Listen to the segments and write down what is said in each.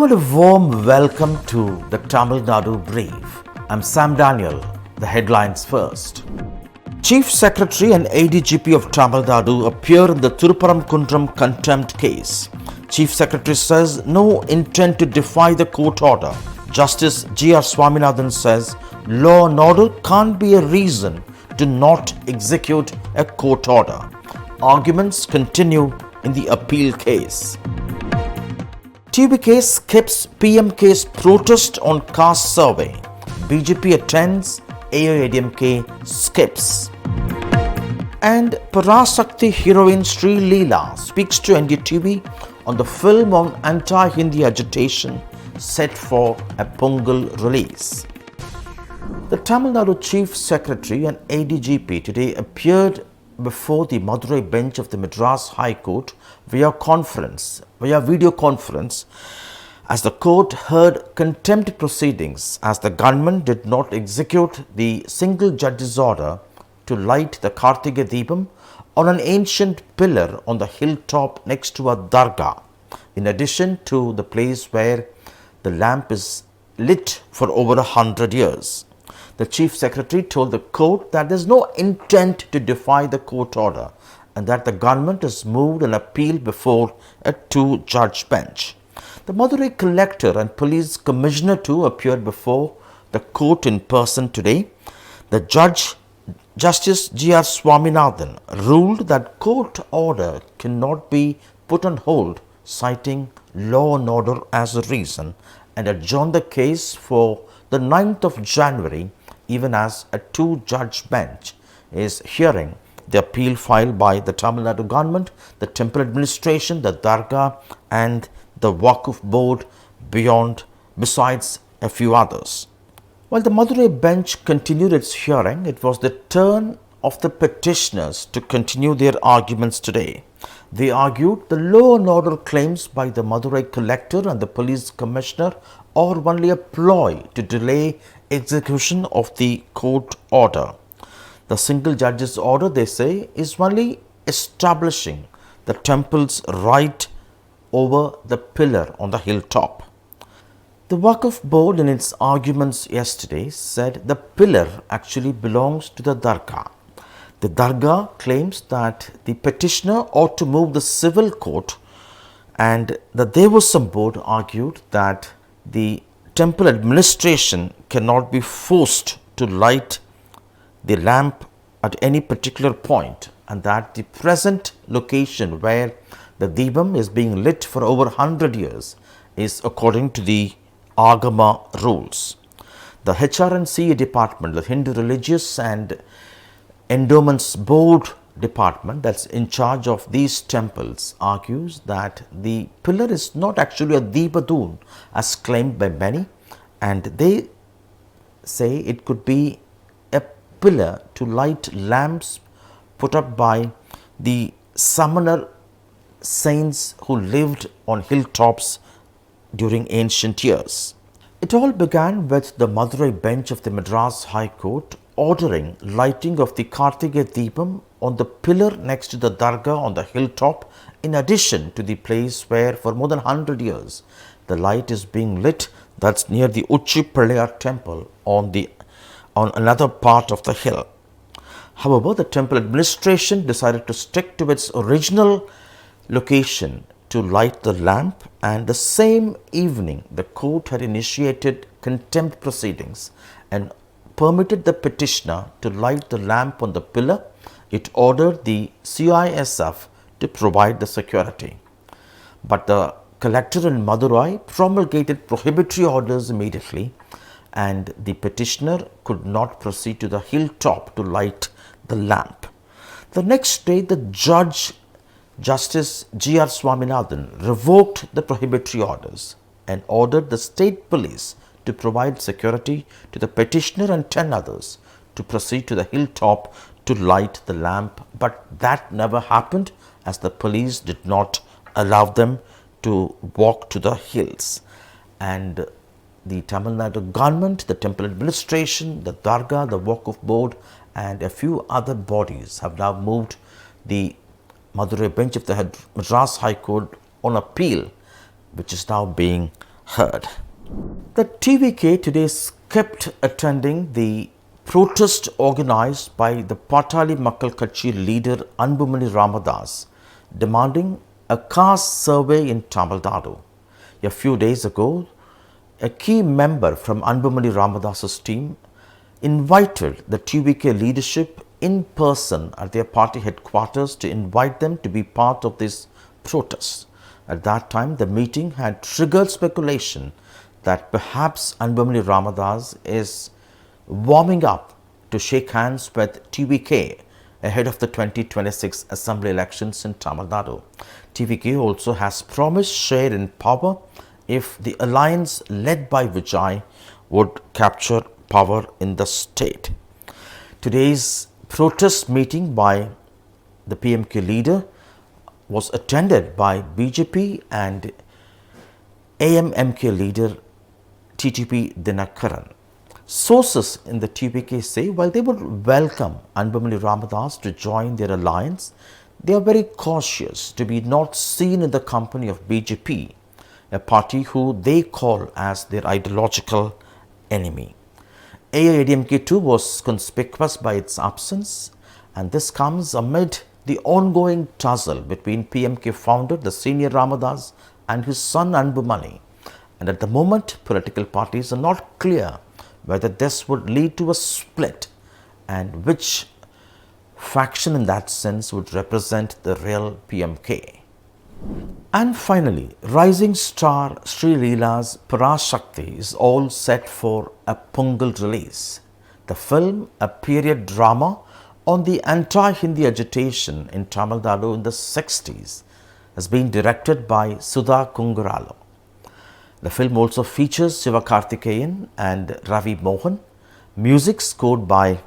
Hello and a warm welcome to the Tamil Nadu Brief. I'm Sam Daniel. The headlines first. Chief Secretary and ADGP of Tamil Nadu appear in the Thiruparankundram Contempt case. Chief Secretary says no intent to defy the court order. Justice G R Swaminathan says law and order can't be a reason to not execute a court order. Arguments continue in the appeal case. TVK skips PMK's protest on caste survey. BJP attends, AIADMK skips. And Parasakthi heroine Sreeleela speaks to NDTV on the film on anti-Hindi agitation set for a Pongal release. The Tamil Nadu Chief Secretary and ADGP today appeared before the Madurai Bench of the Madras High Court via video conference, as the court heard contempt proceedings as the government did not execute the single judge's order to light the Kartika Deepam on an ancient pillar on the hilltop next to a dargah, in addition to the place where the lamp is lit for over 100 years. The Chief Secretary told the court that there is no intent to defy the court order and that the government has moved an appeal before a two-judge bench. The Madurai Collector and Police Commissioner too appeared before the court in person today. The judge, Justice G R Swaminathan, ruled that court order cannot be put on hold, citing law and order as a reason, and adjourned the case for the 9th of January, even as a two-judge bench is hearing the appeal filed by the Tamil Nadu government, the temple administration, the dargah and the Waqf board besides a few others. While the Madurai bench continued its hearing, it was the turn of the petitioners to continue their arguments today. They argued the law and order claims by the Madurai Collector and the Police Commissioner are only a ploy to delay execution of the court order. The single judge's order, they say, is only establishing the temple's right over the pillar on the hilltop. The Waqf board in its arguments yesterday said the pillar actually belongs to the dargah. The dargah claims that the petitioner ought to move the civil court, and the Devasam board argued that the temple administration cannot be forced to light the lamp at any particular point, and that the present location where the Deepam is being lit for over 100 years is according to the Agama rules. The HRNC department, the Hindu Religious and Endowments Board department that's in charge of these temples, argues that the pillar is not actually a Deepadoon as claimed by many, and they say it could be a pillar to light lamps put up by the Samanar saints who lived on hilltops during ancient years. It all began with the Madurai bench of the Madras High Court ordering lighting of the Kartika Deepam on the pillar next to the dargah on the hilltop, in addition to the place where for more than 100 years the light is being lit, that's near the Uchi Pillayar temple on another part of the hill. However, the temple administration decided to stick to its original location to light the lamp, and the same evening the court had initiated contempt proceedings and permitted the petitioner to light the lamp on the pillar. It ordered the CISF to provide the security. But the collector in Madurai promulgated prohibitory orders immediately, and the petitioner could not proceed to the hilltop to light the lamp. The next day, the judge, Justice G R Swaminathan, revoked the prohibitory orders and ordered the state police to provide security to the petitioner and 10 others to proceed to the hilltop to light the lamp. But that never happened, as the police did not allow them to walk to the hills. And the Tamil Nadu government, the temple administration, the dargah, the Waqf board and a few other bodies have now moved the Madurai bench of the Madras High Court on appeal, which is now being heard. The TVK today skipped attending the protest organized by the Patali Makkal Katchi leader Anbumani Ramadas demanding a caste survey in Tamil Nadu. A few days ago, a key member from Anbumani Ramadas's team invited the TVK leadership in person at their party headquarters to invite them to be part of this protest. At that time, the meeting had triggered speculation that perhaps Anbumani Ramadas is warming up to shake hands with TVK ahead of the 2026 assembly elections in Tamil Nadu. TVK also has promised share in power if the alliance led by Vijay would capture power in the state. Today's protest meeting by the PMK leader was attended by BJP and AMMK leader TTP Dinakaran. Sources in the TVK say while they would welcome Anbumani Ramadas to join their alliance, they are very cautious to be not seen in the company of BJP, a party who they call as their ideological enemy. AIADMK too was conspicuous by its absence, and this comes amid the ongoing tussle between PMK founder, the senior Ramadas, and his son Anbumani. And at the moment, political parties are not clear whether this would lead to a split and which faction in that sense would represent the real PMK. And finally, rising star Sreeleela's Parasakthi is all set for a Pongal release. The film, a period drama on the anti-Hindi agitation in Tamil Nadu in the 60s, has been directed by Sudha Kunguralo. The film also features Sivakarthikeyan and Ravi Mohan, music scored by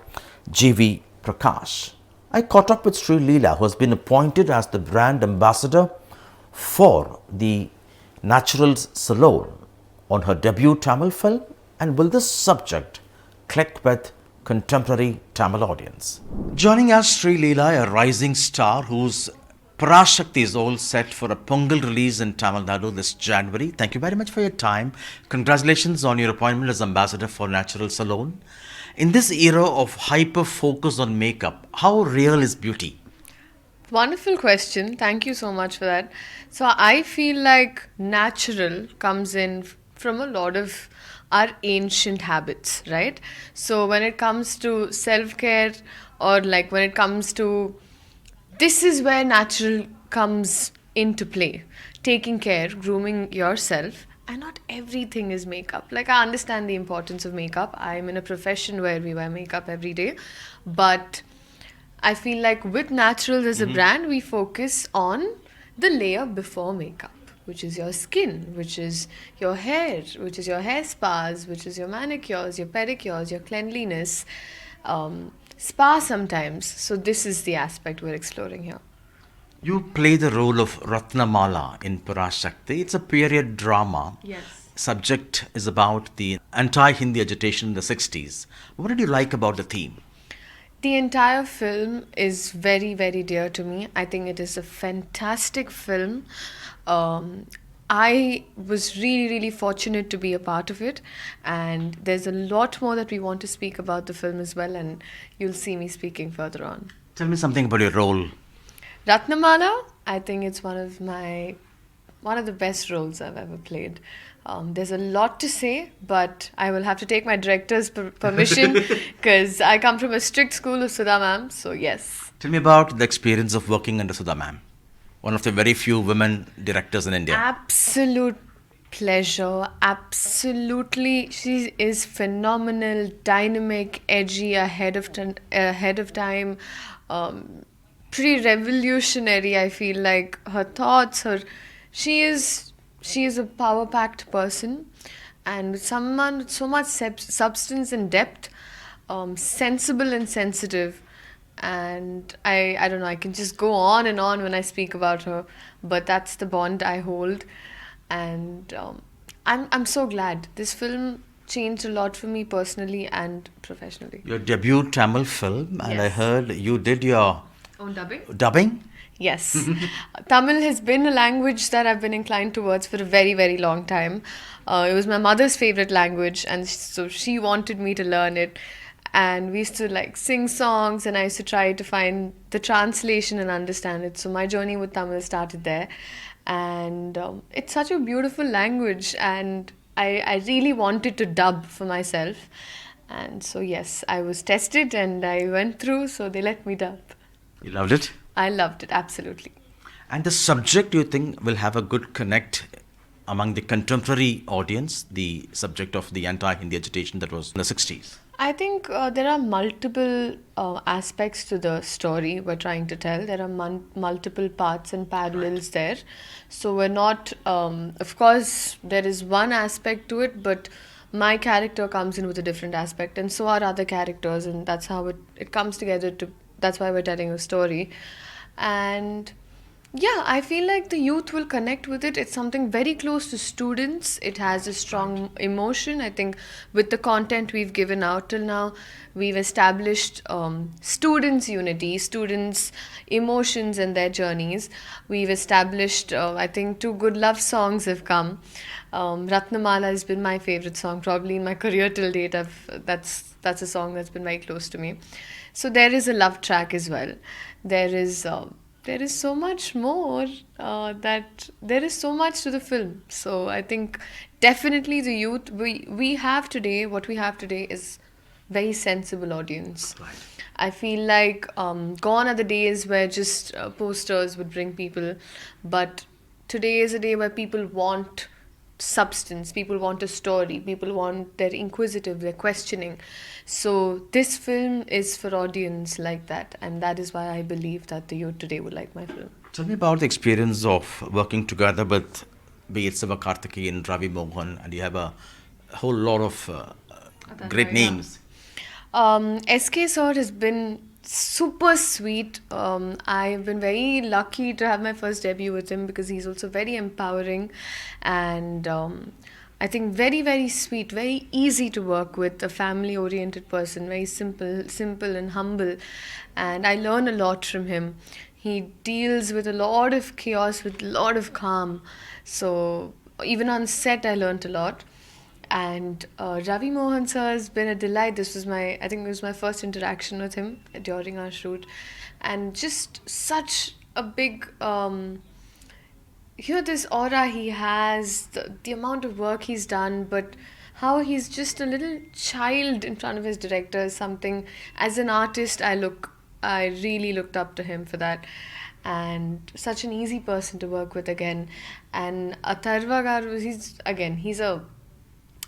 G.V. Prakash. I caught up with Sreeleela, who has been appointed as the brand ambassador for the Naturals Salon on her debut Tamil film, and will this subject click with contemporary Tamil audience? Joining us, Sreeleela, a rising star whose Parasakthi is all set for a Pongal release in Tamil Nadu this January. Thank you very much for your time. Congratulations on your appointment as ambassador for Natural Salon. In this era of hyper focus on makeup, how real is beauty? Wonderful question. Thank you so much for that. So I feel like natural comes in from a lot of our ancient habits, right? So when it comes to self-care, or like when it comes to, this is where natural comes into play. Taking care, grooming yourself, and not everything is makeup. Like, I understand the importance of makeup. I'm in a profession where we wear makeup every day, but I feel like with Naturals as a brand, we focus on the layer before makeup, which is your skin, which is your hair, which is your hair spas, which is your manicures, your pedicures, your cleanliness, spa sometimes. So this is the aspect we're exploring here. You play the role of Ratnamala in Parasakthi. It's a period drama. Yes. Subject is about the anti-Hindi agitation in the 60s. What did you like about the theme? The entire film is very, very dear to me. I think it is a fantastic film. I was really, really fortunate to be a part of it. And there's a lot more that we want to speak about the film as well. And you'll see me speaking further on. Tell me something about your role. Ratnamala, I think it's one of the best roles I've ever played. There's a lot to say, but I will have to take my director's permission because I come from a strict school of Sudha ma'am, so yes. Tell me about the experience of working under Sudha ma'am, one of the very few women directors in India. Absolute pleasure, absolutely. She is phenomenal, dynamic, edgy, ahead of time, pretty revolutionary. I feel like her thoughts, she is a power-packed person, and someone with so much substance and depth, sensible and sensitive. And I don't know, I can just go on and on when I speak about her, but that's the bond I hold. And I'm so glad. This film changed a lot for me personally and professionally. Your debut Tamil film, and Yes. I heard you did your Own dubbing? dubbing. Yes. Tamil has been a language that I've been inclined towards for a very, very long time. It was my mother's favorite language, and so she wanted me to learn it. And we used to like sing songs, and I used to try to find the translation and understand it. So my journey with Tamil started there. And it's such a beautiful language, and I really wanted to dub for myself. And so, yes, I was tested and I went through, so they let me dub. You loved it? I loved it, absolutely. And the subject, do you think, will have a good connect among the contemporary audience, the subject of the anti-Hindi agitation that was in the 60s? I think there are multiple aspects to the story we're trying to tell. There are multiple parts and parallels there. So we're not, of course, there is one aspect to it, but my character comes in with a different aspect, and so are other characters, and that's how it comes together that's why we're telling a story. And yeah, I feel like the youth will connect with it. It's something very close to students. It has a strong emotion. I think with the content we've given out till now, we've established students' unity, students' emotions and their journeys. We've established, I think, 2 good love songs have come. Ratnamala has been my favorite song, probably in my career till date. That's a song that's been very close to me. So there is a love track as well. There is so much more that there is so much to the film. So I think definitely the youth we have today, what we have today is very sensible audience. Right. I feel like gone are the days where just posters would bring people, but today is a day where people want substance, people want a story, people want, they're inquisitive, they're questioning. So this film is for audience like that, and that is why I believe that the youth today would like my film. Tell me about the experience of working together with, be it Sivakarthikeyan and Ravi Mohan, and you have a whole lot of great names. SK sir has been super sweet. I've been very lucky to have my first debut with him because he's also very empowering and I think very, very sweet, very easy to work with, a family-oriented person, very simple and humble. And I learn a lot from him. He deals with a lot of chaos with a lot of calm. So even on set, I learned a lot. And Ravi Mohan sir has been a delight. I think it was my first interaction with him during our shoot. And just such a big... this aura he has, the amount of work he's done, but how he's just a little child in front of his director is something, as an artist, I really looked up to him for that. And such an easy person to work with again. And Atharva garu,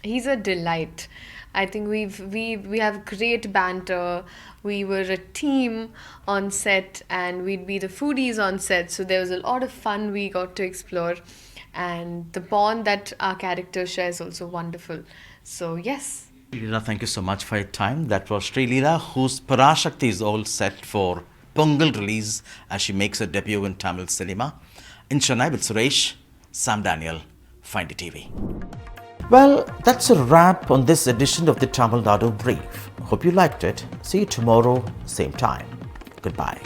he's a delight. I think we have great banter. We were a team on set and we'd be the foodies on set. So there was a lot of fun we got to explore. And the bond that our character shares is also wonderful. So yes. Sreeleela, thank you so much for your time. That was Sreeleela, whose Parasakthi is all set for Pongal release as she makes her debut in Tamil cinema. In Chennai with Suresh, Sam Daniel, Find TV. Well, that's a wrap on this edition of the Tamil Nadu Brief. Hope you liked it. See you tomorrow, same time. Goodbye.